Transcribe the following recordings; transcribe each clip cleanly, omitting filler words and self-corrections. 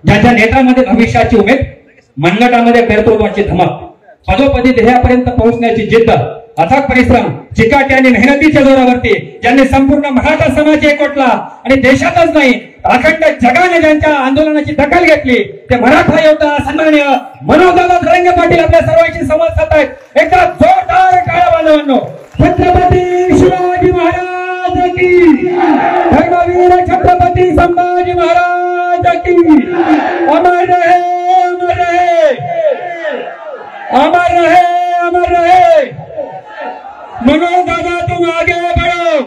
ज्यांच्या नेत्रामध्ये भविष्याची उमेद, मनगटामध्ये कर्तृत्वाची धमक, पदोपदी ध्येयापर्यंत पोहोचण्याची जिद्द, अथक परिश्रम, चिकाटी आणि मेहनतीच्या जोरावरती ज्यांनी संपूर्ण मराठा समाज एकवटला आणि देशातच नाही अखंड जगाने ज्यांच्या आंदोलनाची दखल घेतली ते मराठा योद्धा सन्माननीय मनोजदादा धरंगे पाटील आपल्या सर्वांशी संवाद साधतायत. एकदा जोरदार टाळ्या बांधवांनो. छत्रपती शिवाजी महाराज की, धर्मवीर छत्रपती संभाजी महाराज की, अमर रहे, अमर रहे, अमर रहे, अमर रहे. मनोज दादा तुम आगे बढ़ो,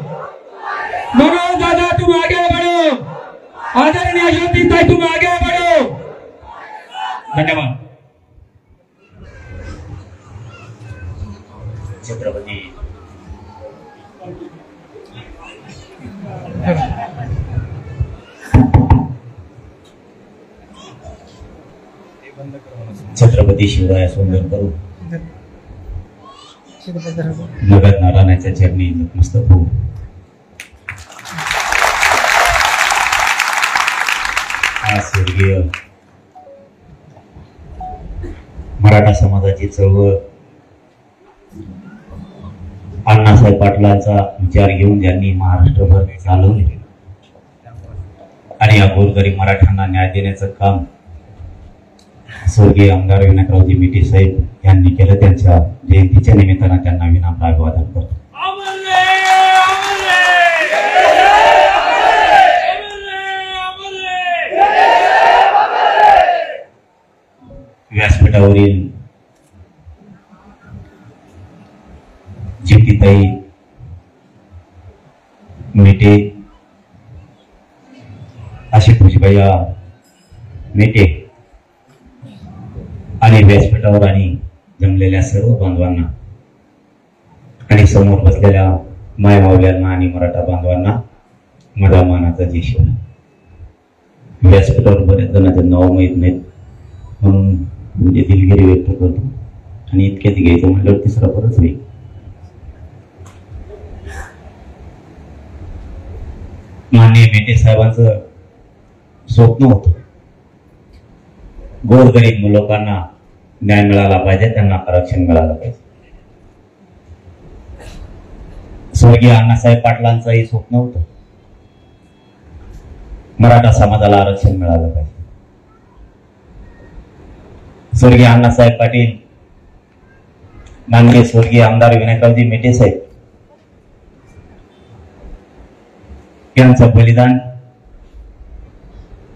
मनोज दादा तुम आगे बढ़ो, आदरणीय ज्योतिताई तुम आगे बढ़ो. धन्यवाद. छत्रपती छत्रपती शिवराय सुंदर करू नगद नारायणाच्या चरणी नतमस्तक होऊ. स्वर्गीय मराठा समाजाची चळवळ अण्णासाहेब पाटलांचा विचार घेऊन ज्यांनी महाराष्ट्रभर चालवले आणि या गोरगरीब मराठ्यांना न्याय देण्याचं काम स्वर्गीय आमदार विनायकरावजी मेटे साहेब यांनी केलं. त्यांच्या जयंतीच्या निमित्तानं त्यांना विनम्र अभिवादन करतो. व्यासपीठावरील ज्योतिताई मेटे, आशुतोष भैया मेटे आणि व्यासपीठावर आणि जमलेल्या सर्व बांधवांना आणि समोर बसलेल्या मायमावल्यांना आणि मराठा बांधवांना माझा मानाचा जय शिवराय. व्यासपीठावर बरेच जणांचे नाव माहीत नाहीत म्हणून म्हणजे दिलगिरी व्यक्त करतो आणि इतक्यात घ्यायचं म्हटल्यावर तिसरा परत होईल. माननीय मेटे साहेबांचं स्वप्न होतं गोरगरीब लोकांना न्याय मिळाला पाहिजे, त्यांना आरक्षण मिळालं पाहिजे. स्वर्गीय अण्णासाहेब पाटलांचंही स्वप्न होतं मराठा समाजाला आरक्षण मिळालं पाहिजे. स्वर्गीय अण्णासाहेब पाटील, माननीय स्वर्गीय आमदार विनायकरावजी मेटे साहेब यांचं बलिदान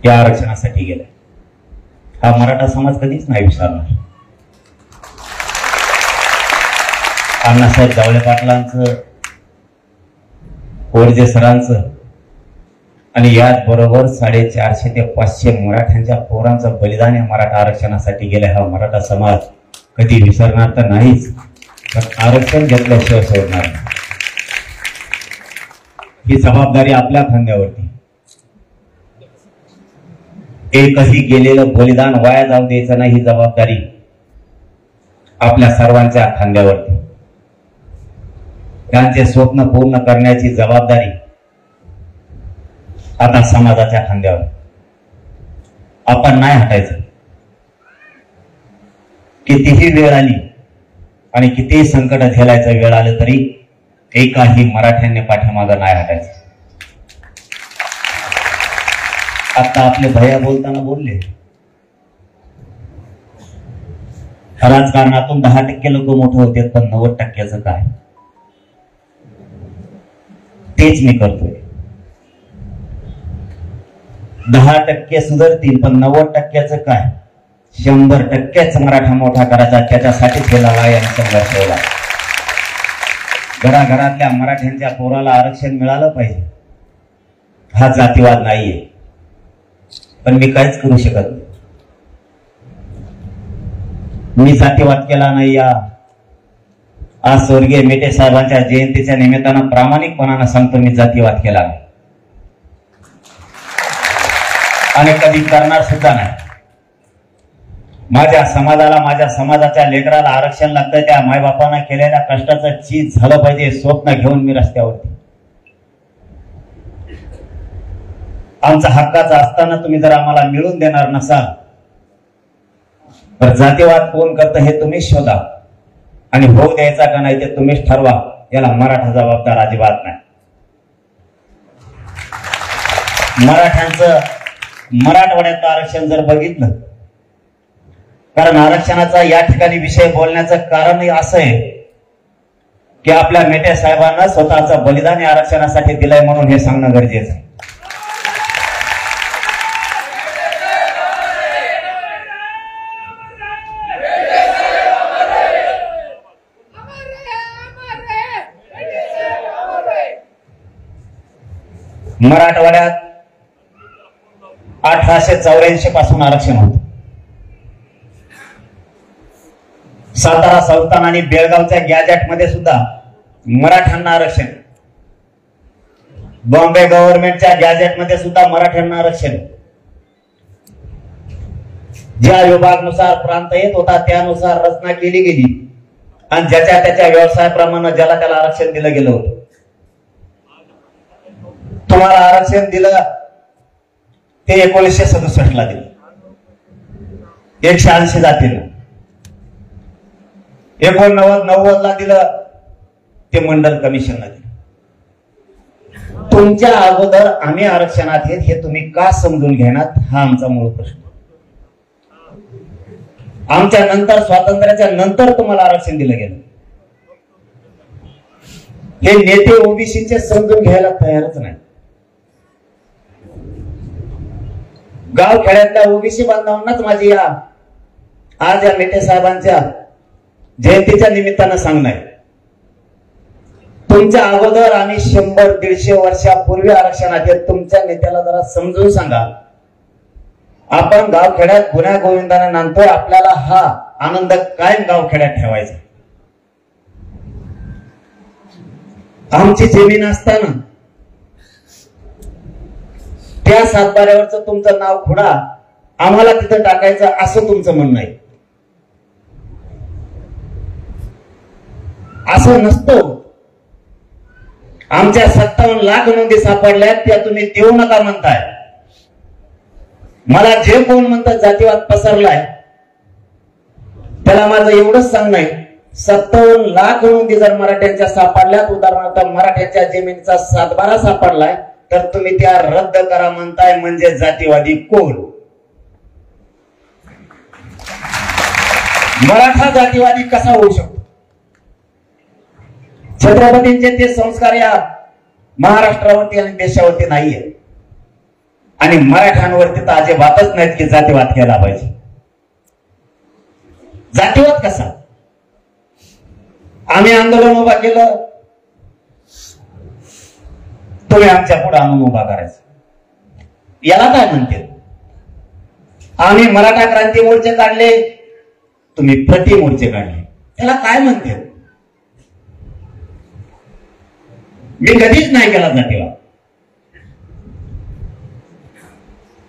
या आरक्षणासाठी गेलं. हा मराठा समाज कधीच नाही विसरणार. अण्णासाहेब जावळे पाटलांचं, कोरजे सरांचं आणि याच बरोबर 450 ते 500 मराठ्यांच्या पोरांचं बलिदान या मराठा आरक्षणासाठी गेलं. हा मराठा समाज कधी विसरणार तर नाहीच, पण आरक्षण घेतल्याशिवाय सोडणार नाही. ही जबाबदारी आपल्या खांद्यावरती. एकही गेलेलं बलिदान वाया जाऊ द्यायचं नाही, ही जबाबदारी आपल्या सर्वांच्या खांद्यावरती. त्यांचे स्वप्न पूर्ण करण्याची जबाबदारी आता समाजाच्या खांद्यावर. आपण नाही हटायचं. कितीही वेळ आली आणि कितीही संकट झेलायचं वेळ आलं तरी एकाही मराठ्यांनी पाठीमागं नाही हटायचं. आता आपले भैया बोलताना बोलले, राजकारणातून 10% लोक मोठे होते, पण 90%चं काय? तेच मी करतोय. 10% सुधारतील, पण 90%चं काय? 100%च मराठा मोठा करायचा, त्याच्यासाठीच गेला आणि संघर्ष केला. घराघरातल्या मराठ्यांच्या पोराला आरक्षण मिळालं पाहिजे. हा जातीवाद नाहीये, पण मी काहीच करू शकत नाही. मी जातीवाद केला नाही. या आज स्वर्गीय मेटे साहेबांच्या जयंतीच्या निमित्तानं प्रामाणिकपणानं सांगतो, मी जातीवाद केला नाही आणि कधी करणार सुद्धा नाही. माझ्या समाजाला, माझ्या समाजाच्या लेकराला आरक्षण लागतं, त्या मायबापांना केलेल्या कष्टाचं चीज झालं पाहिजे, स्वप्न घेऊन मी रस्त्यावरती. आमचा हक्काचा असताना तुम्ही जर आम्हाला मिळून देणार नसाल तर जातीवाद कोण करतं हे तुम्ही शोधा आणि भोग द्यायचा का नाही ते तुम्हीच ठरवा. याला मराठा जबाबदार अजिबात नाही. मराठ्यांचं मराठवाड्यातलं आरक्षण जर बघितलं, कारण आरक्षणाचा या ठिकाणी विषय बोलण्याचं कारण असं आहे की आपल्या मेटे साहेबांना स्वतःचं बलिदान आरक्षणासाठी दिलंय म्हणून हे सांगणं गरजेचं आहे. मराठवाड्यात 1884 पासून आरक्षण होतं. सातारा संस्थान आणि बेळगावच्या गॅजेट मध्ये सुद्धा मराठ्यांना आरक्षण, बॉम्बे गव्हर्नमेंटच्या गॅजेट मध्ये सुद्धा मराठ्यांना आरक्षण. ज्या विभागानुसार प्रांत येत होता त्यानुसार रचना केली गेली आणि ज्याच्या त्याच्या व्यवसायाप्रमाणे ज्याला त्याला आरक्षण दिलं गेलं होतं. तुम्हाला आरक्षण दिलं ते 1967 ला दिलं 180 जातीला. 89 ला दिलं ते मंडल कमिशनला दिलं. तुमच्या अगोदर आम्ही आरक्षणात येत हे तुम्ही का समजून घेणार हा आमचा मूळ प्रश्न. आमच्या नंतर स्वातंत्र्याच्या नंतर तुम्हाला आरक्षण दिलं गेलं. हे नेते ओबीसीचे समजून घ्यायला तयारच नाही. गाव खेड्यातल्या ओबीसी बांधवांनाच माझी आज या मेटे साहेबांच्या जयंतीच्या निमित्तानं सांगणं आहे, तुमच्या अगोदर आम्ही 100-150 वर्षापूर्वी आरक्षणात येत. तुमच्या नेत्याला जरा समजून सांगा. आपण गावखेड्यात गुन्हा गोविंदाने नांदतोय, आपल्याला हा आनंद कायम गावखेड्यात ठेवायचा. आमची जमीन असताना त्या सातबाऱ्यावरचं तुमचं नाव खुडा आम्हाला तिथं टाकायचं असं तुमचं म्हणणं आहे. असं नसतं. आमच्या 57 लाख नोंदी सापडल्यात त्या तुम्ही देऊ नका म्हणताय. मला जे कोण म्हणतात जातीवाद पसरलाय त्याला माझं एवढंच सांगणं आहे, 57 लाख नोंदी जर मराठ्यांच्या सापडल्यात, उदाहरणार्थ मराठ्यांच्या जमिनीचा सातबारा सापडलाय, तर तुम्ही त्या रद्द करा म्हणताय. म्हणजे जातीवादी कोण? मराठा जातीवादी कसा होऊ शकतो? छत्रपतींचे ते संस्कार या महाराष्ट्रावरती आणि देशावरती नाहीये आणि मराठ्यांवरती तर अजिबातच नाहीत की जातीवाद केला पाहिजे. जातीवाद कसा? आम्ही आंदोलन उभा केलं, तुम्ही आमच्या पुढे आणून उभा करायचा. याला काय म्हणते? आम्ही मराठा क्रांती मोर्चे काढले, तुम्ही प्रति मोर्चे काढले, त्याला काय म्हणते? मी कधीच नाही केला जातीवाद.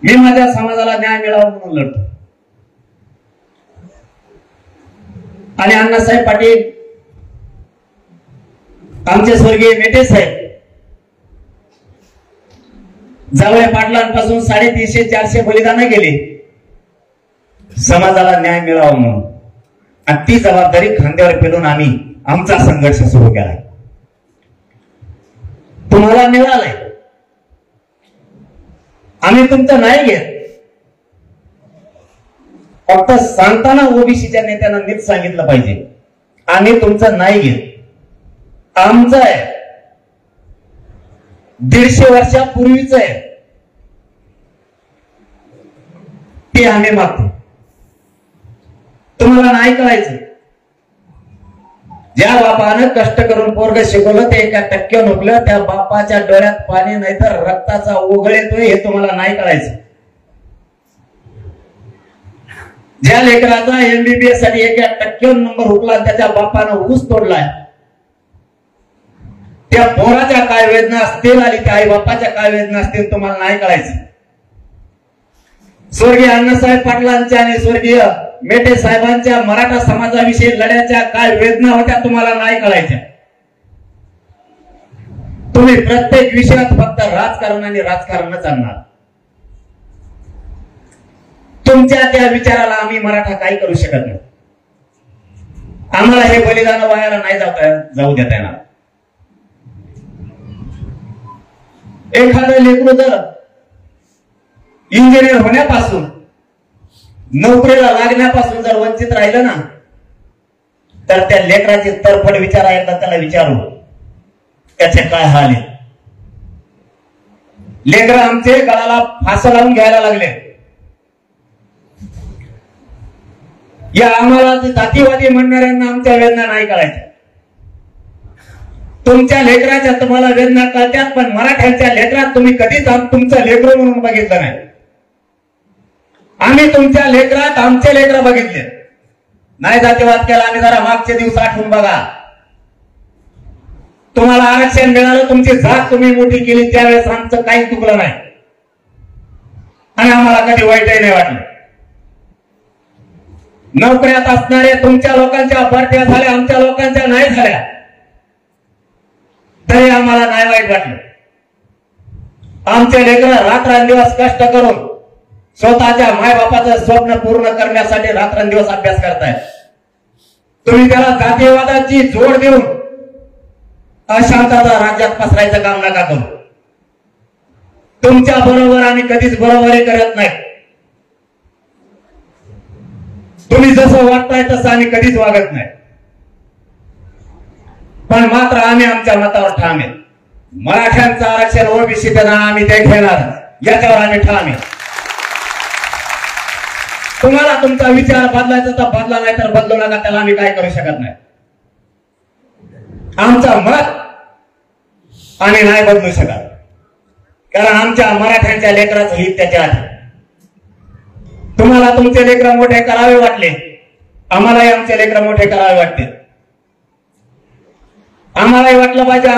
मी माझ्या समाजाला न्याय मिळावा म्हणून लढतो. आणि अण्णासाहेब पाटील, आमचे स्वर्गीय मेटे साहेब, जावळे पाटलांपासून 350-400 बलिदान गेले समाजाला न्याय मिळावा म्हणून. आणि ती जबाबदारी खांद्यावर पेलून आम्ही आमचा संघर्ष सुरू केला. तुम्हाला मिळालंय, आम्ही तुमचं नाही घेत. फक्त सांगताना ओबीसीच्या नेत्यांना नीट सांगितलं पाहिजे, आम्ही तुमचं नाही घेत, आमचं आहे, 150 वर्षापूर्वीच आहे ते आम्ही मागतो. तुम्हाला नाही कळायचं. ज्या बापानं कष्ट करून पोरग शिकवलं ते 1% नोकलं, त्या बापाच्या डोळ्यात पाणी नाही तर रक्ताचा ओघळ येतोय हे तुम्हाला नाही कळायचं. ज्या लेकराचा MBBS साठी 1% नंबर हुकला, त्याच्या बापानं ऊस तोडलाय, त्या पोराच्या काय वेदना असतील आणि त्या आई बापाच्या काय वेदना असतील तुम्हाला नाही कळायचं. स्वर्गीय अण्णासाहेब पाटलांच्या आणि स्वर्गीय मेटे साहेबांच्या मराठा समाजाविषयी लढ्याच्या काय वेदना होत्या तुम्हाला नाही कळायच्या. तुम्ही प्रत्येक विषयात फक्त राजकारण आणि राजकारणच आणणार. तुमच्या त्या विचाराला आम्ही मराठा काही करू शकत नाही. आम्हाला हे बलिदान वायाला नाही जाऊ देता येणार. एखादं लेकरू जर इंजिनियर होण्यापासून नोकरीला लागण्यापासून जर वंचित राहिलं ना, तर त्या लेकराची तरफड विचार एकदा त्याला विचारू त्याचे काय हाल आहे. लेकर आमचे गळाला फास लावून घ्यायला लागले. या आम्हाला जातीवादी म्हणणाऱ्यांना आमच्या वेदना नाही कळायच्या. तुमच्या लेकराच्या तुम्हाला वेदना कळतात, पण मराठ्यांच्या लेकरात तुम्ही कधीच तुमचं लेकरं म्हणून बघितलं नाही. आम्ही तुमच्या लेकरात आमचे लेकरं बघितले नाही. जातीवाद केला आम्ही. जरा मागचे दिवस आठवून बघा. तुम्हाला आरक्षण मिळालं, तुमची जात तुम्ही मोठी केली, त्यावेळेस आमचं काहीच चुकलं नाही आणि आम्हाला कधी वाईटही नाही वाटलं. नोकऱ्यात असणारे तुमच्या लोकांच्या भरत्या झाल्या, आमच्या लोकांच्या नाही झाल्या, तरी आम्हाला नाही वाईट वाटलं. आमचे लेकरं रात्रंदिवस कष्ट करून स्वतःच्या मायबापाचं स्वप्न पूर्ण करण्यासाठी रात्रंदिवस अभ्यास करतायत. तुम्ही त्याला जातीवादाची जोड देऊन अशांतता राज्यात पसरायचं काम नका करू. तुमच्या बरोबर आम्ही कधीच बरोबरी करत नाही. तुम्ही जसं वागताय तसं आम्ही कधीच वागत नाही. पण मात्र आम्ही आमच्या मतावर ठाम आहे. मराठ्यांचं आरक्षण ओबीसी देणार, आम्ही ते घेणार, याच्यावर आम्ही ठाम आहे. तुम्हाला तुमचा विचार बदलायचा तर बदला, नाही तर बदलू नका. त्याला आम्ही काय करू शकत नाही. आमचं मत आम्ही नाही बदलू शकत, कारण आमच्या मराठ्यांच्या लेकराचं हित त्याच्यात. तुम्हाला तुमचे लेकर मोठे करावे वाटले, आम्हालाही आमचे लेकर मोठे करावे वाटते. आम्हालाही वाटलं पाहिजे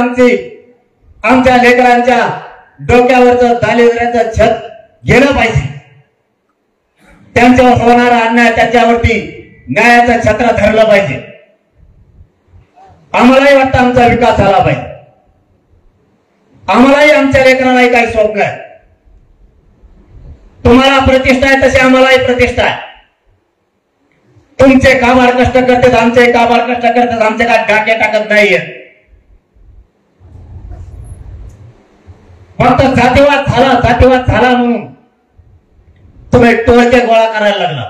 आमच्या लेकरांच्या डोक्यावरचं दारिद्र्याचं छत गेलं पाहिजे. त्यांच्यावर होणारा अन्याय त्याच्यावरती न्यायाचं छत्र धरलं पाहिजे. आम्हालाही वाटतं आमचा विकास झाला पाहिजे. आम्हालाही आमच्या लेकरांनाही काही स्वप्न आहे. तुम्हाला प्रतिष्ठा आहे तशी आम्हालाही प्रतिष्ठा आहे. तुमचे काबाड कष्ट करतात, आमचे काबाड कष्ट करतात, आमचे काय डाके टाकत नाहीये. फक्त जातीवाद झाला म्हणून तुम्ही टोळके गोळा करायला लागला.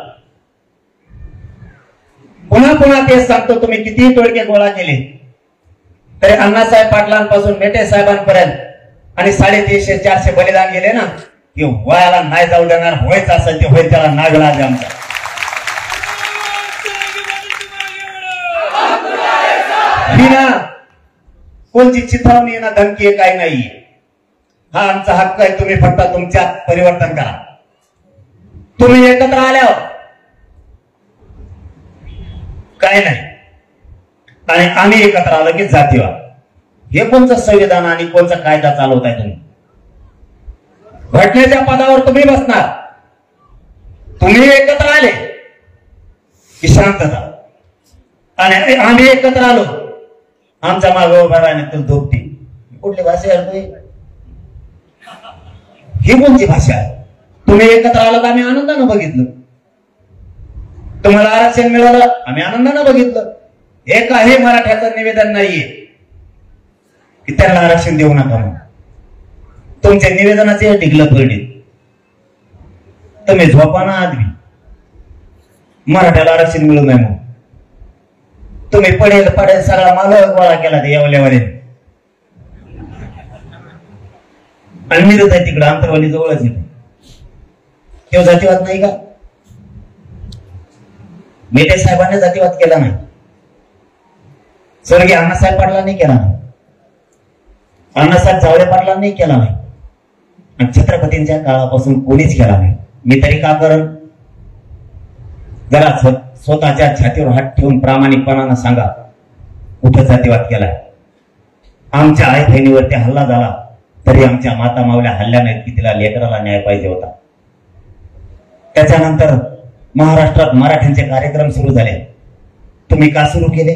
पुन्हा तेच सांगतो, तुम्ही कितीही टोळके गोळा केले तरी अण्णासाहेब पाटलांपासून मेटे साहेबांपर्यंत आणि 350-400 बलिदान गेले ना, हे वयाला नाही जाऊ देणार. व्हायचं असेल ते होईल, त्याला नागला आहे आमचा. ही ना कोणची चिथावणी ना धमकी काही नाहीये. हा आमचा हक्क आहे. तुम्ही फक्त तुमच्यात परिवर्तन करा. तुम्ही एकत्र आल्यावर काय नाही, आणि आम्ही एकत्र आलो की जातीवाद. हे कोणतं संविधान आणि कोणचा कायदा चालवताय तुम्ही? घटनेच्या पदावर तुम्ही बसणार. तुम्ही एकत्र आले की शांतता, आणि आम्ही एकत्र आलो आमच्या मागे उभा राहण्यात धोपटी. कुठली भाषा आहे? ही कोणती भाषा आहे? तुम्ही एकत्र आलात, आम्ही आनंदानं बघितलं. तुम्हाला आरक्षण मिळालं, आम्ही आनंदानं बघितलं. हे काही मराठ्याचं निवेदन नाहीये की त्यांना आरक्षण देऊ नका म्हणून. तुमच्या निवेदनाचे ढिगलं पडले. तुम्ही झोपाना आदमी मराठ्याला आरक्षण मिळू नये म्हणून तुम्ही पडेल सगळा माल गोळा केला ते येवल्यावाले. आणि मिरत आहे तिकडे आंतरवाली जवळच येते. तेव्हा जातीवाद नाही का? मेटे साहेबांनी जातीवाद केला नाही, स्वर्गीय अण्णासाहेब पाटलांनी केला नाही, अण्णासाहेब जावळे पाटलांनी केला नाही, आणि छत्रपतींच्या काळापासून कोणीच केला नाही. मी तरी का करन? जरा स्वतःच्या छातीवर हात ठेवून प्रामाणिकपणानं सांगा कुठं जातीवाद केलाय. आमच्या आई बहिणीवरती हल्ला झाला तरी आमच्या माता मावल्या हल्ल्या नाहीत की तिला लेकराला न्याय पाहिजे होता. त्याच्यानंतर महाराष्ट्रात मराठ्यांचे कार्यक्रम सुरू झाले. तुम्ही का सुरू केले?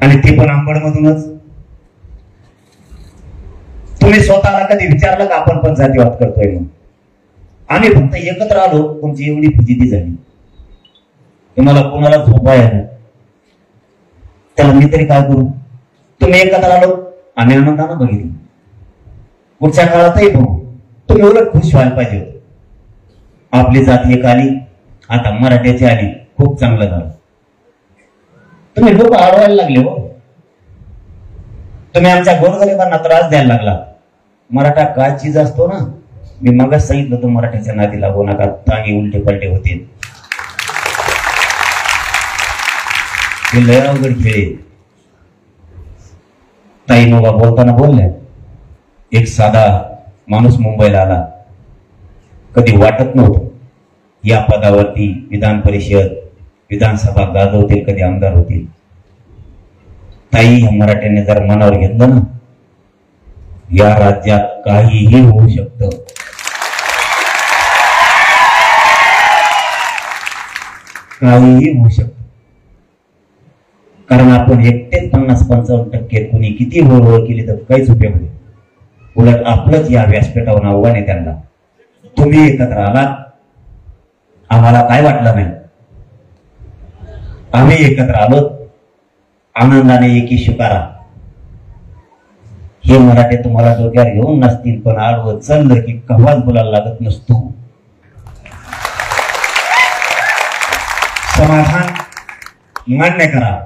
आणि ते पण आंबडमधूनच. तुम्ही स्वतःला कधी विचारलं का आपण पण जातीवाद करतोय म्हणून? आम्ही फक्त एकत्र आलो, तुमची एवढी फजिती झाली, तुम्हाला कोणाला झोपाय ना, त्याला मी तरी काय करू? तुम्ही एकत्र आलो, आम्ही आनंदानं बघितलं. पुढच्या काळातही बघू. तुम्ही उलट खुश व्हायला पाहिजे होते. आपली जात एक आली, आता मराठ्याची आली, खूप चांगलं झालं. तुम्ही लोक अडवायला लागले हो. तुम्ही आमच्या गोरगरिबांना त्रास द्यायला लागला. मराठा काय चीज असतो ना, मी मगच सांगितलं होतं, मराठ्याच्या नादी लागू नका, तांगी उलटे पलटे होतील. हे लय अवघड खेळ. ताई नोबा बोलताना बोलल्या, एक साधा माणूस मुंबईला आला, कधी वाटत नव्हतं या पदावरती विधान परिषद विधानसभा गाजवतील, कधी आमदार होतील. ताई या मराठ्याने जर मनावर घेतलं ना, या राज्यात काहीही होऊ शकतं. काहीही होऊ शकतं. कारण आपण एकटेच 50-55% कुणी किती वळवळ केली तर काहीच उपयोग नाही. उलट आपलंच या व्यासपीठावर आव्हान आहे त्यांना. तुम्ही एकत्र आलात, आम्हाला काय वाटलं नाही. आम्ही एकत्र आलो, आनंदाने एकी स्वीकारा. हे मराठे तुम्हाला डोक्यावर घेऊन नसतील, पण आडवं चाललं की कव्हाच बोलायला लागत नसतो. समाधान मान्य करा.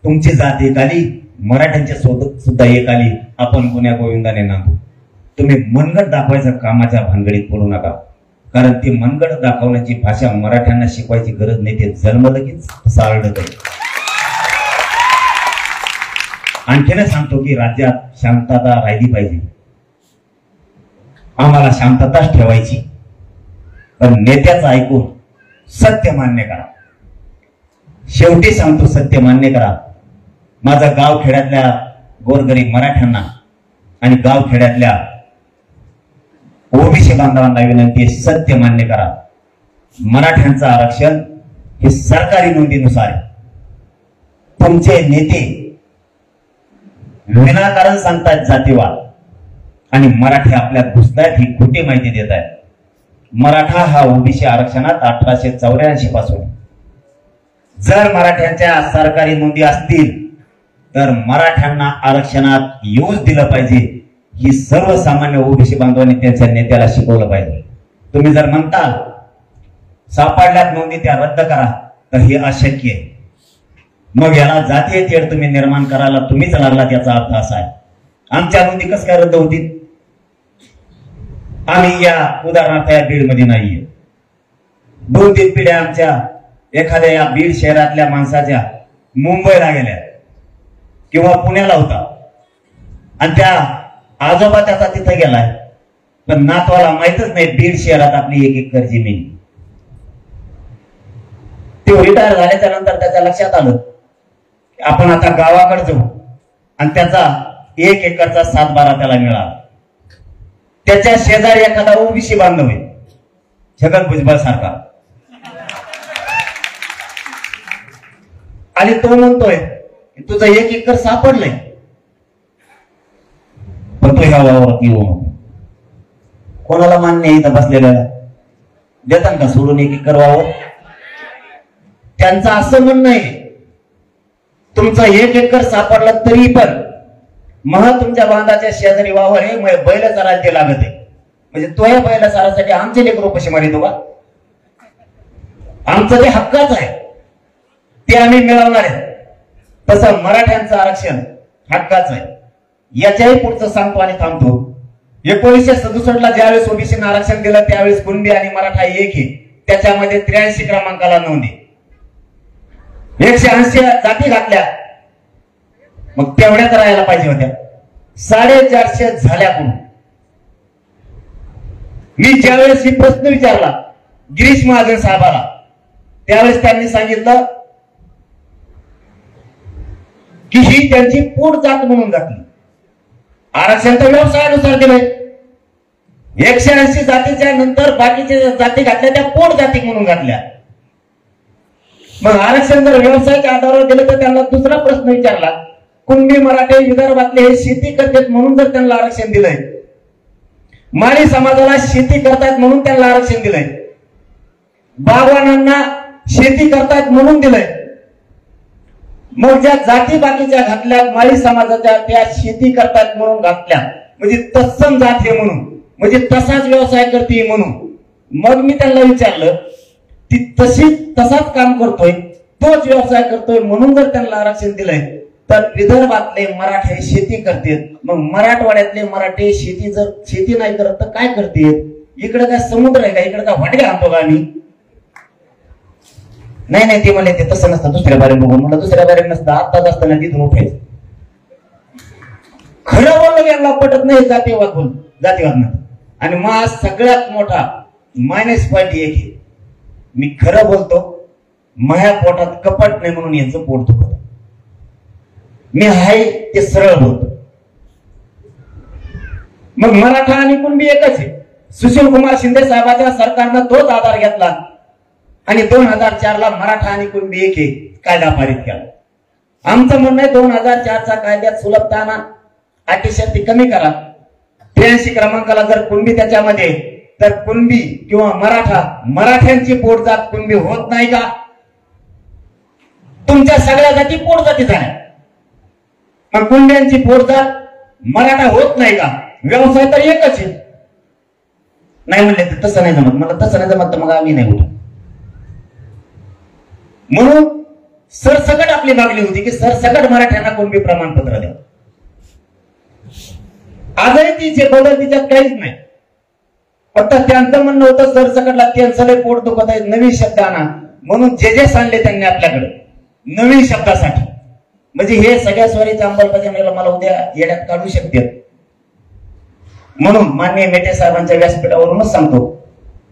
तुमची जात एक आली, मराठ्यांच्या सोबत सुद्धा एक आली, आपण गुन्ह्या गोविंदाने नांदू. तुम्ही मनगट दाखवायच्या कामाच्या भानगडीत पडू नका. कारण ती मनगट दाखवण्याची भाषा मराठ्यांना शिकवायची गरज नाही. ते जन्मलं की सारडत आहे. आणखीनच सांगतो की राज्यात शांतता राहिली पाहिजे. आम्हाला शांतताच ठेवायची, पण नेत्याचं ऐकून सत्य मान्य करा. शेवटी सांगतो, सत्य मान्य करा. माझा गाव खेड्यातल्या गोरगरीब मराठ्यांना आणि गाव खेड्यातल्या ओबीसी बांधवांना विनंती आहे, सत्य मान्य करा. मराठ्यांचं आरक्षण हे सरकारी नोंदीनुसार आहे. तुमचे नेते विनाकारण सांगतात जातीवाद आणि मराठी आपल्यात घुसतायत, ही खोटी माहिती देत आहेत. मराठा हा ओबीसी आरक्षणात 1884 पासून. जर मराठ्यांच्या सरकारी नोंदी असतील तर मराठ्यांना आरक्षणात येऊच दिलं पाहिजे. ही सर्वसामान्य ओबीसी बांधवांनी त्यांच्या नेत्याला शिकवलं पाहिजे. तुम्ही जर म्हणताल सापडल्यात नोंदी त्या रद्द करा, तर हे अशक्य आहे. मग याला जातीय तेढ तुम्ही निर्माण करायला तुम्हीच लागला, त्याचा अर्थ असा आहे. आमच्या नोंदी कसं काय रद्द होतील? आम्ही या उदाहरणार्थ या बीड मध्ये नाहीये. 2-3 पिढ्या आमच्या एखाद्या या बीड शहरातल्या माणसाच्या मुंबईला गेल्या किंवा पुण्याला होता आणि त्या आजोबा त्याचा तिथे गेलाय, पण नातवाला माहितच नाही बीड शहरात आपली 1 एकर जमीन. ते रिटायर झाल्याच्या नंतर त्याच्या लक्षात आलं आपण आता गावाकडे जाऊ, आणि त्याचा 1 एकरचा 7-12 त्याला मिळाला. त्याच्या शेजारी एखादा ओबीसी बांधव आहे, छगन भुजबळ सारखा, आणि तो म्हणतोय तुझं 1 एकर सापडलंय, पण तो ह्या वावरात येऊ नको. कोणाला मान्य इथं बसलेल्याला देतात का सोडून 1 एकर वावर? त्यांचं असं म्हणणं आहे, तुमचा 1 एकर सापडला तरी पण महा तुमच्या बांधाच्या शेजारी वावर आहे, बैल चरायला ते लागत आहे. म्हणजे तो या बैल चरासाठी आमचे लेकरं पैसे मारितो का? आमचं ते हक्काच आहे, ते आम्ही मिळवणार आहे. तसं मराठ्यांचं आरक्षण हक्काच आहे. याच्याही पुढचं सांगतो आणि थांबतो. 1967 ला ज्यावेळेस ओबीसीनं आरक्षण दिलं त्यावेळेस कुणबी आणि मराठा एक आहे, त्याच्यामध्ये 83 क्रमांकाला नोंदी 180 जाती घातल्या, मग तेवढ्याच राहायला पाहिजे होत्या. 450 झाल्या कोण? मी ज्यावेळेस ही प्रश्न विचारला गिरीश महाजन साहेबाला, त्यावेळेस त्यांनी सांगितलं की ही त्यांची पोट जात म्हणून घातली. आरक्षण तर व्यवसायानुसार दिलंय. 180 जातीच्या नंतर बाकीच्या जाती घातल्या त्या पोट जाती म्हणून घातल्या. मग आरक्षण जर व्यवसायाच्या आधारावर दिलं तर त्यांना दुसरा प्रश्न विचारला, कुणबी मराठे विदर्भातले हे शेती करतात म्हणून जर त्यांना आरक्षण दिलंय, माळी समाजाला शेती करतायत म्हणून त्यांना आरक्षण दिलंय, बागवानांना शेती करतायत म्हणून दिलंय. मग ज्या जाती बाकीच्या घातल्या माळी समाजाच्या त्या शेती करतायत म्हणून घातल्या, म्हणजे तत्सम जात हे म्हणून, म्हणजे तसाच व्यवसाय करते म्हणून. मग मी त्यांना विचारलं ती तसाच काम करतोय, तोच व्यवसाय करतोय म्हणून जर त्यांना आरक्षण दिलंय, तर विदर्भातले मराठे शेती करतात, मग मराठवाड्यातले मराठे शेती नाही करत तर काय करतात? इकडे काय समुद्र आहे का? इकडे काय वाटग्या आणतो का आम्ही? नाही ते मला ते तसं नसतं, दुसऱ्या बारे बघून मला दुसऱ्या बारे नसतं, आत्ताच असताना तिथून उठायचं. खरं बोलणं यांना पटत नाही, जातीवाद. आणि मग सगळ्यात मोठा मायनस पॉईंट एक आहे, मी खरं बोलतो, माझ्या पोटात कपट नाही म्हणून यांचं पोट दुखत. मी आहे ते सरळ बोलतो. मग मराठा आणि कुणबी एकच आहे. सुशील कुमार शिंदे साहेबांच्या सरकारनं तोच आधार घेतला आणि 2004 ला मराठा आणि कुणबी एक आहे कायदा पारित केला. आमचं म्हणणं आहे 2004चा कायद्यात सुलभता आणा, अटी शर्ती कमी करा. 83 क्रमांकाला जर कुणबी त्याच्यामध्ये, तर कुणबी किंवा मराठ्यांची पोटजात कुणबी होत नाही का? तुमच्या सगळ्या जाती पोटजाती झाल्या, पण कुणब्यांची पोटजात मराठा होत नाही का? व्यवसाय तर एकच आहे. नाही म्हणले तसं नाही जमत, मला तसं नाही जमत, तर मग आम्ही नाही उठत. म्हणून सरसकट आपली मागणी होती की सरसकट मराठ्यांना कुणबी प्रमाणपत्र द्या. आजही तिचे बदल तिच्यात काहीच नाही. फक्त त्यांचं म्हणणं होतं सरसकटला त्यांचं पोट दुखत आहे, नवीन शब्द आणा म्हणून जे सांगले त्यांनी आपल्याकडे नवीन शब्दासाठी. म्हणजे हे सगळ्या स्वारीच्या अंमलबजावणीला मला उद्या येण्यात काढू शकते. म्हणून माननीय मेटे साहेबांच्या व्यासपीठावरूनच सांगतो,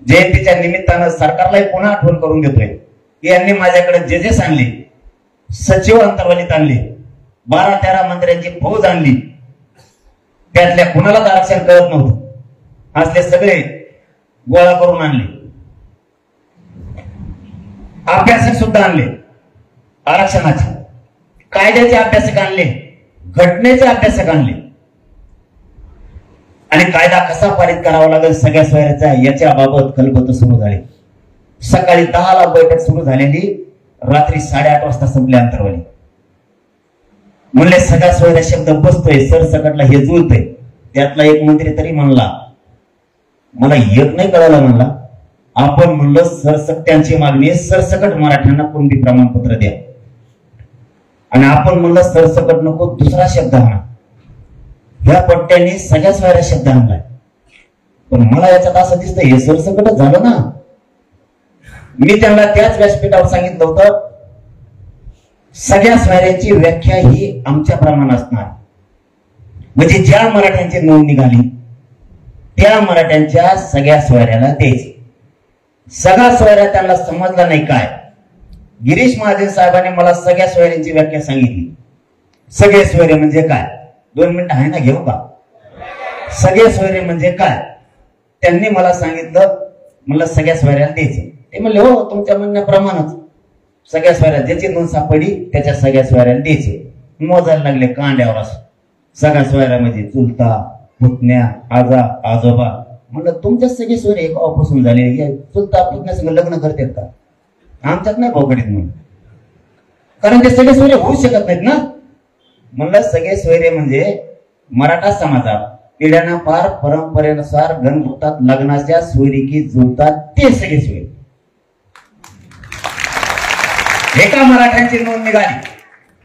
जयंतीच्या निमित्तानं सरकारलाही पुन्हा आठवण करून देतोय की यांनी माझ्याकडे जे सांगले, सचिव अंतर्वलीत आणले, 12-13 मंत्र्यांची फौज आणली, त्यातल्या कुणालाच आरक्षण कळत नव्हतं, असले सगळे गोळा करून आणले. अभ्यासक सुद्धा आणले, आरक्षणाचे कायद्याचे अभ्यासक आणले, घटनेचे अभ्यासक आणले, आणि कायदा कसा पारित करावा लागेल सगळ्या सोयऱ्याचा याच्याबाबत कल्पना सुरू झाली. सकाळी 10 ला बैठक सुरू झालेली, रात्री 8:30 वाजता संपले अंतर्वली. म्हणले सगळ्या सोयऱ्या शब्द बसतोय, सरसकटला हे जुळतंय. त्यातला एक मंत्री तरी म्हणला, मला एक नाही कळालं, म्हणला आपण म्हणलं त्यांची मागणी सरसकट मराठ्यांना कुणबी प्रमाणपत्र द्या, आणि आपण म्हणलं सरसकट नको दुसरा शब्द आणा. ह्या पट्ट्यांनी सगळ्या सोयऱ्या शब्द आणलाय. पण मला याच्यात असं दिसतं हे सरसकटच झालं ना. मी त्यांना त्याच व्यासपीठावर सांगितलं होतं, सगळ्या सोयऱ्यांची व्याख्या ही आमच्या प्रमाणात असणार. म्हणजे ज्या मराठ्यांची नोंद निघाली त्या मराठ्यांच्या सगळ्या सोयऱ्याला द्यायची. सगळ्या सोयऱ्या त्यांना समजला नाही काय. गिरीश महाजन साहेबांनी मला सगळ्या सोयऱ्यांची व्याख्या सांगितली. सगळे सोयरे म्हणजे काय? 2 मिनिटं आहे ना, घेऊ का? सगळे सोयरे म्हणजे काय त्यांनी मला सांगितलं. मला सगळ्या सोयऱ्याला द्यायचे. ते म्हणले हो, तुमच्या म्हणण्याप्रमाणेच सगळ्या सोयऱ्या ज्याची नोंद सापडली त्याच्या सगळ्या सोयऱ्याला द्यायचे. मोजायला लागले कांड्यावर असं. सगळ्या सोयऱ्या म्हणजे चुलता, पुतण्या, आजा, आजोबा. म्हणलं तुमच्या सगळे सोयरे एकापासून झाले, चुलता पुतण्या सगळं लग्न करतात का? आमच्यात नाही भाऊकडीत म्हणून, कारण ते सगळे सोयरे होऊ शकत नाहीत ना. म्हणलं सगळे सोयरे म्हणजे मराठा समाजात पिढ्यांना पार परंपरेनुसार गणगुप्तात लग्नाच्या सोयरीकी जुळतात ते सगळे सोयरे. एका मराठ्यांची नोंद निघाली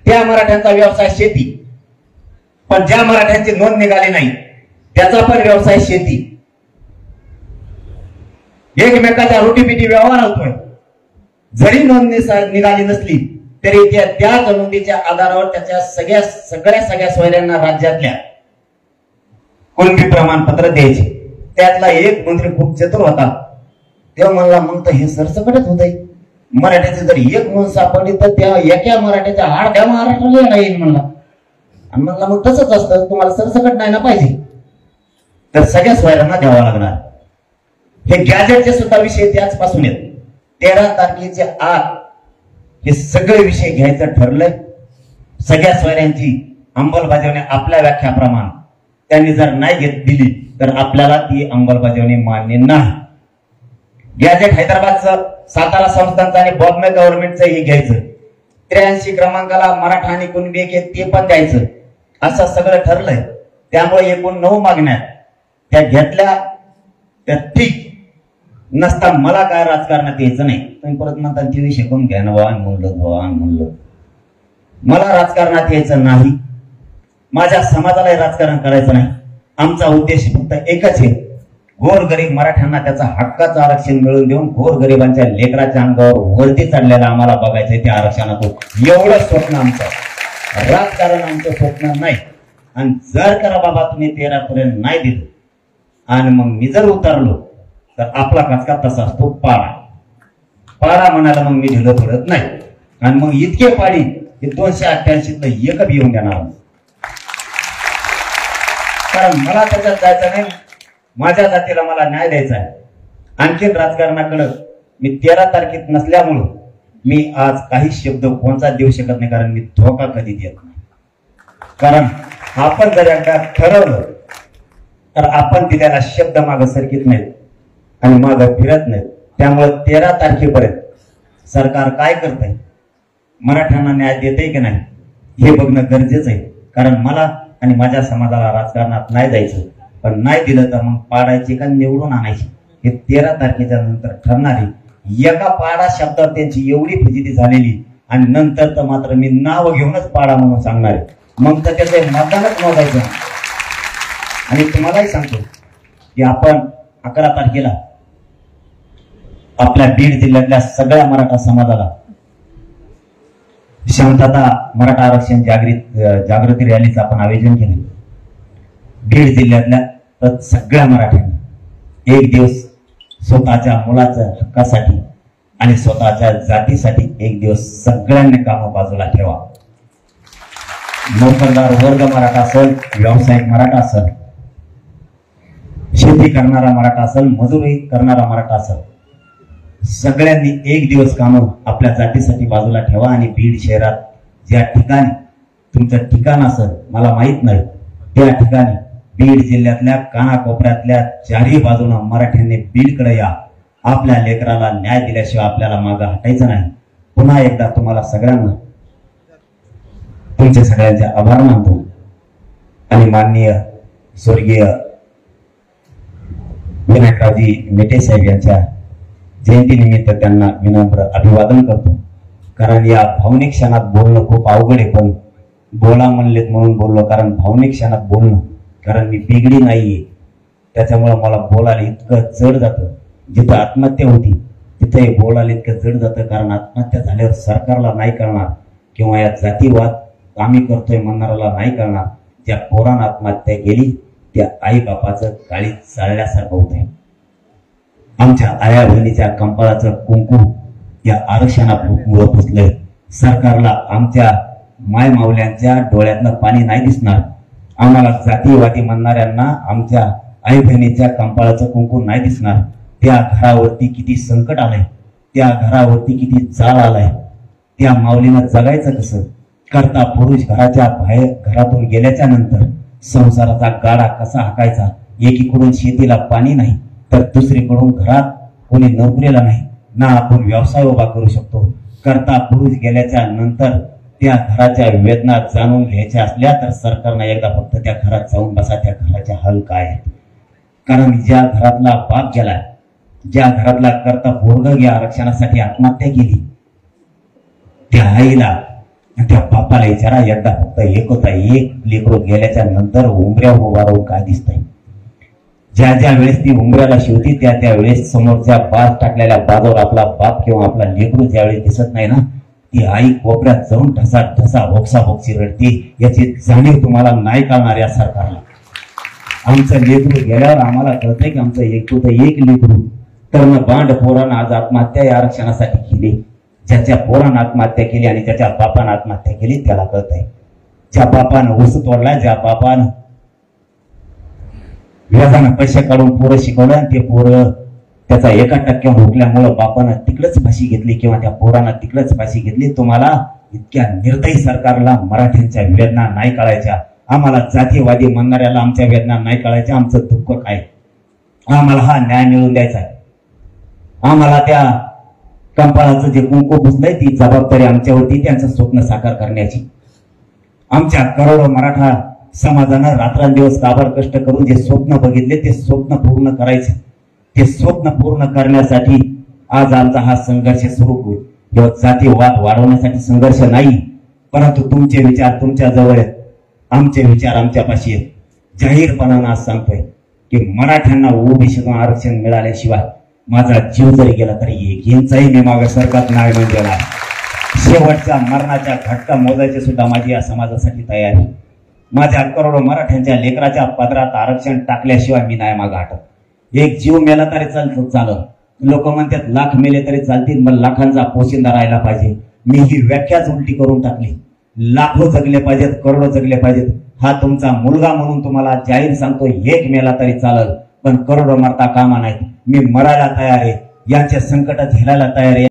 त्या मराठ्यांचा व्यवसाय शेती, पण ज्या मराठ्यांची नोंद निघाली नाही त्याचा पण व्यवसाय शेती. एकमेकाच्या रोटीपिटी व्यवहार होतोय. जरी नोंद निघाली नसली तरी त्याच नोंदीच्या आधारावर त्याच्या सगळ्या सोयऱ्यांना राज्यातल्या कुणबी प्रमाणपत्र द्यायचे. त्यातला एक मंत्री खूप चतुर होता. तेव्हा म्हणला, मग तर हे सरसकटच होत आहे. मराठ्याची जर एक नोंद सापडली तर त्या एका मराठ्याच्या अर्ध्या महाराष्ट्राला येईल म्हणला. आणि म्हणला मग तसंच असतं, तुम्हाला सरसकट नाही ना पाहिजे तर सगळ्या सोयऱ्यांना द्यावा लागणार. हे गॅजेटचे सुद्धा विषय त्याचपासून येत. 13 तारखेच्या आत हे सगळे विषय घ्यायचं ठरलंय. सगळ्या सोयऱ्यांची अंमलबजावणी आपल्या व्याख्याप्रमाणे त्यांनी जर नाही दिली तर आपल्याला ती अंमलबजावणी मान्य नाही. गॅजेट हैदराबादचं, सातारा संस्थांचं आणि बॉम्बे गव्हर्नमेंटचं हे घ्यायचं. 83 क्रमांकाला मराठा आणि कुणबी एक ते पण द्यायचं, असं सगळं ठरलंय. त्यामुळे एकूण 9 मागण्या त्या घेतल्या, त्या ठीक नसता मला काय राजकारणात यायचं नाही. तुम्ही परत म्हणता ती शिकून घ्या ना बाबा, म्हणलं मला राजकारणात यायचं नाही. माझ्या समाजाला राजकारण करायचं नाही. आमचा उद्देश फक्त एकच आहे, गोरगरीब मराठ्यांना त्याचा हक्काचं आरक्षण मिळवून देऊन गोरगरिबांच्या लेकराच्या अंगावर वरती चढलेला आम्हाला बघायचंय त्या आरक्षणातून. एवढं स्वप्न आमचं, राजकारण आमचं स्वप्न नाही. आणि जर करा बाबा तुम्ही 13 पर्यंत नाही दिलं आणि मग मी जर उतरलो तर आपला कचका तसा असतो पाडा म्हणाला मग मी ढिलं पडत नाही. आणि मग इतके पाडी 288 एक बी येऊन देणार, कारण मला त्याच्यात जायचं नाही. माझ्या जातीला मला न्याय द्यायचा आहे. आणखीन राजकारणाकडे मी 13 तारखेत नसल्यामुळं मी आज काही शब्द कोणता देऊ शकत नाही, कारण मी धोका कधी देत नाही. कारण आपण जर एकदा ठरवलं तर आपण दिलेला शब्द मागं सरकीत नाहीत आणि मागं फिरत नाहीत. त्यामुळे 13 तारखेपर्यंत सरकार काय करतंय, मराठ्यांना न्याय देतंय की नाही हे बघणं गरजेचं आहे. कारण मला आणि माझ्या समाजाला राजकारणात नाही जायचं, पण नाही दिलं तर मग पाडायची का निवडून आणायची हे 13 तारखेच्या नंतर ठरणारी. एका पाडा शब्दावर त्यांची एवढी फजिती झालेली आणि नंतर तर मात्र मी नाव घेऊनच पाडा म्हणून सांगणार आहे. मग तर त्याचं मतदानच नोंदायचं. आणि तुम्हालाही सांगतो की आपण 11 तारखेला आपल्या बीड जिल्ह्यातल्या सगळ्या मराठा समाजाला शांतता मराठा आरक्षण जागृती रॅलीचं आपण आयोजन केले. बीड जिल्ह्यातल्या सगळ्या मराठ्यांनी एक दिवस स्वतःच्या मुलाच्या हक्कासाठी आणि स्वतःच्या जातीसाठी एक दिवस सगळ्यांनी कामं बाजूला ठेवा. नोकरदार वर्ग मराठा असेल, व्यावसायिक मराठा असेल, शेती करणारा मराठा असेल, मजुरी करणारा मराठा असेल, सगळ्यांनी एक दिवस कामं आपल्या जातीसाठी बाजूला ठेवा. आणि बीड शहरात ज्या ठिकाणी तुमचं ठिकाण असेल मला माहित नाही, त्या ठिकाणी बीड जिल्ह्यातल्या कानाकोपऱ्यातल्या चारही बाजूला मराठ्यांनी बीडकडे या. आपल्या लेकराला न्याय दिल्याशिवाय आपल्याला मागं हटायचं नाही. पुन्हा एकदा तुम्हाला सगळ्यांना तुमचे सगळ्यांचे आभार मानतो आणि माननीय स्वर्गीय विनायकरावजी मेटे साहेब यांच्या जयंतीनिमित्त त्यांना विनम्र अभिवादन करतो. कारण या भावनिक क्षणात बोलणं खूप अवघड आहे, पण बोला म्हणलेत म्हणून बोललो. कारण भावनिक क्षणात बोलणं, कारण मी बिगडी नाहीये, त्याच्यामुळे मला बोलायला इतकं जड जातं. जिथं आत्महत्या होती तिथे बोलायला इतकं जड जातं. कारण आत्महत्या झाल्यावर सरकारला नाही कळणार किंवा या जातीवाद आम्ही करतोय म्हणणाऱ्याला नाही कळणार. ज्या पोरानं आत्महत्या केली त्या आई बापाचं काळी चालल्यासारखं होत आहे. आमच्या आया बहिणीच्या कंपाळाचं कुंकू या आरक्षणामुळे पुसलंय. सरकारला आमच्या माय माऊल्यांच्या डोळ्यातलं पाणी नाही दिसणार. आम्हाला जातीवादी म्हणणाऱ्यांना आमच्या आई बहिणीच्या कंपाळाचं कुंकू नाही दिसणार. त्या घरावरती किती संकट आलंय, त्या घरावरती किती जाळ आलाय, त्या माऊलीनं जगायचं कसं. करता पुरुष घराच्या बाहेर घरातून गेल्याच्या नंतर संसाराचा गाडा कसा हाकायचा. एकीकडून शेतीला पाणी नाही तर दुसरीकडून घरात कोणी नोकरीला नाही ना आपण व्यवसाय उभा करू शकतो. करता पुरुष गेल्याच्या नंतर त्या घराच्या वेदना जाणून घ्यायच्या असल्या तर सरकारनं एकदा फक्त त्या घरात जाऊन बसा, त्या घराचे हाल काय आहेत. कारण ज्या घरातला बाप गेलाय, ज्या घरातला करता पोरग या आरक्षणासाठी आत्महत्या केली, त्या आईला त्या बापाला विचारा एकदा फक्त एक होता एक लेकरू गेल्याच्या नंतर उंबऱ्या उभा राहून काय दिसतंय. ज्या ज्या वेळेस ती उंबऱ्याला शिवती त्या त्या वेळेस समोरच्या बाज टाकलेल्या बाजूवर आपला बाप किंवा आपला लेकरू ज्यावेळेस दिसत नाही ना, ती आई कोपऱ्यात जाऊन ठसा ठसा भोक्सा भोक्सी रडते. याची जाणीव तुम्हाला नाही कळणार या सरकारला. आमचं लेकरू गेल्यावर आम्हाला कळतंय की आमचं एक लेकरू तरुण बांड पोरानं आज आत्महत्या या आरक्षणासाठी केली. ज्याच्या पोरानं आत्महत्या केली आणि ज्याच्या बापानं आत्महत्या केली त्याला कळतंय. ज्या बापानं ऊस तोडला, ज्या बापानं व्याजानं पैसे काढून पोरं शिकवलं आणि ते पोरं त्याचा 1% हुकल्यामुळं बापानं तिकडच फाशी घेतली किंवा त्या पोरानं तिकडच फाशी घेतली. तुम्हाला इतक्या निर्दयी सरकारला मराठ्यांच्या वेदना नाही कळायच्या. आम्हाला जातीवादी म्हणणाऱ्याला आमच्या वेदना नाही कळायच्या, आमचं दुःख काय, आम्हाला हा न्याय मिळवून द्यायचा आहे. आम्हाला त्या कंपाळाचं जे कुंकू पुसलंय ती जबाबदारी आमच्यावरती, त्यांचं स्वप्न साकार करण्याची. आमच्या करोडो मराठा समाजानं रात्रंदिवस काबार कष्ट करून जे स्वप्न बघितले ते स्वप्न पूर्ण करायचे. ते स्वप्न पूर्ण करण्यासाठी आज आमचा हा संघर्ष सुरू होईल. जातीवाद वाढवण्यासाठी संघर्ष नाही, परंतु तुमचे विचार तुमच्या जवळ आहेत, आमचे विचार आमच्यापाशी आहेत. जाहीरपणानं आज सांगतोय की मराठ्यांना ओबीसीतून आरक्षण मिळाल्याशिवाय माझा जीव जरी गेला तरी एक इंचाही मी मागे सरकार नाही म्हणजे नाही. शेवटच्या मरणाच्या घटका मोजायची सुद्धा माझी या समाजासाठी तयारी. माझ्या करोडो मराठ्यांच्या लेकराच्या पदरात आरक्षण टाकल्याशिवाय मी नाही मागे हटत. एक जीव मेला तरी चालत. लोक म्हणतात लाख मेले तरी चालतील, मग लाखांचा पोशिंदा राहायला पाहिजे. मी ही व्याख्याच उलटी करून टाकली. लाखो जगले पाहिजेत, करोडो जगले पाहिजेत. हा तुमचा मुलगा म्हणून तुम्हाला जाहीर सांगतो, एक मेला तरी चालल, पण करोडो मरता कामा नाही. मी मरायला तयार आहे, यांच्या संकटात झेलायला तयार आहे.